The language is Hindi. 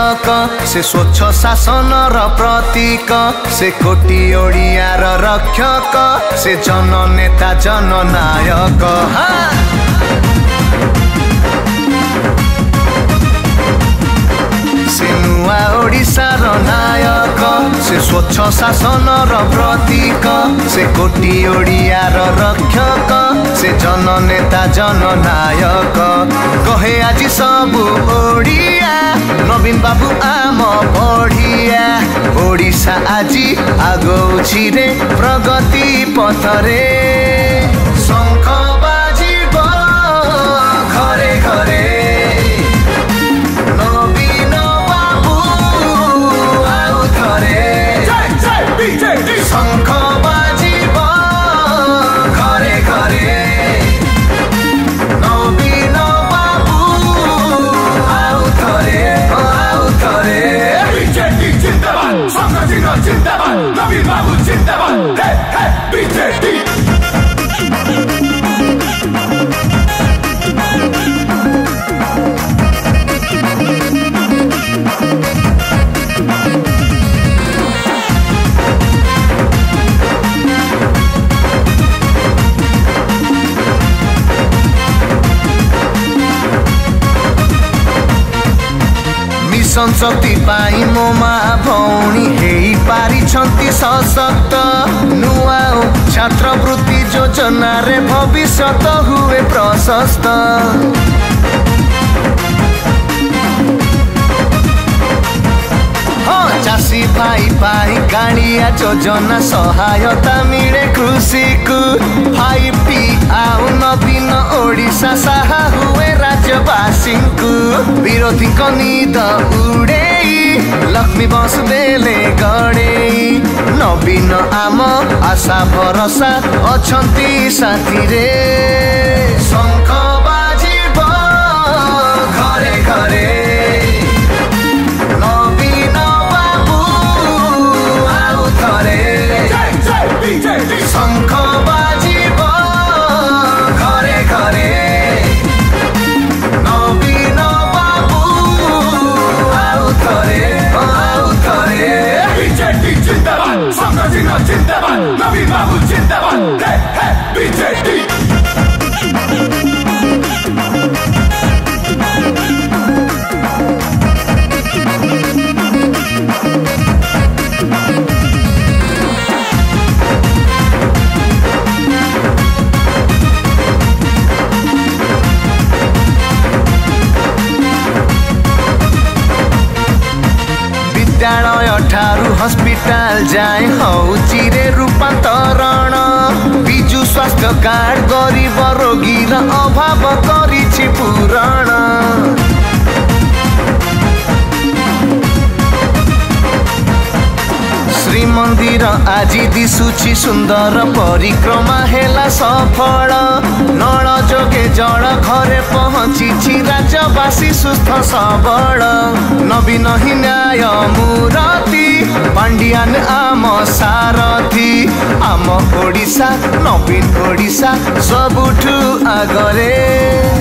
नायक से स्वच्छ शासन प्रतीक से कोटी ओडियार रक्षक से जननेता जननायक से नुआ ओडिशार नायक से स्वच्छ शासन प्रतीक से कोटी ओडियार रक्षक से जननेता जननायक कहे आज सबु ओडिया नवीन बाबू आम बढ़िया ओडिशा आज आगौछि रे प्रगति पथरे शंख बाजिब घरे घरे नवीन बाबू आउ थरे शंख बाजिब घरे घरे नवीन बाबू आउ थरे जिंदाबाद नवीन बाबू जिंदाबाद बीजेपी संशक्ति पाई मो माँ भौणी हेई पारिछंती सशक्त नुआ छात्रवृत्ति योजना रे भविष्यत हुए प्रशस्त चाषी भाई पाई गाड़िया योजना सहायता मिले कृषि को 5T आउ नवीन ओडिशा साहा हुए राज्यवासी को विरोधी निद उड़े लक्ष्मी बस देले गड़े नवीन आम आशा भरोसा अछंती साथी रे शंख बाजिब घरे घरे शंख बाजिब घरे घरे नवीन बाबू आउ थरे बीजेपी जिंदाबाद शंकर सिंह जिंदाबाद नवीन बाबू जिंदाबाद बीजेपी विद्यालय ठारू हस्पिटाल जाए हौची रे रूपांतरण बिजु स्वास्थ्य कार्ड गरीब रोगी र अभाव करिछि पूरण श्रीमंदिर आज दिशुछि सुंदर परिक्रमा हेला सफल नल जोगे जल घरे पहुँची राज्यवासी सुस्थ सबल नवीन ही न्याय मूरति पांडियान आम सारथी आम ओडिशा नवीन ओडिशा सबुठु आगरे।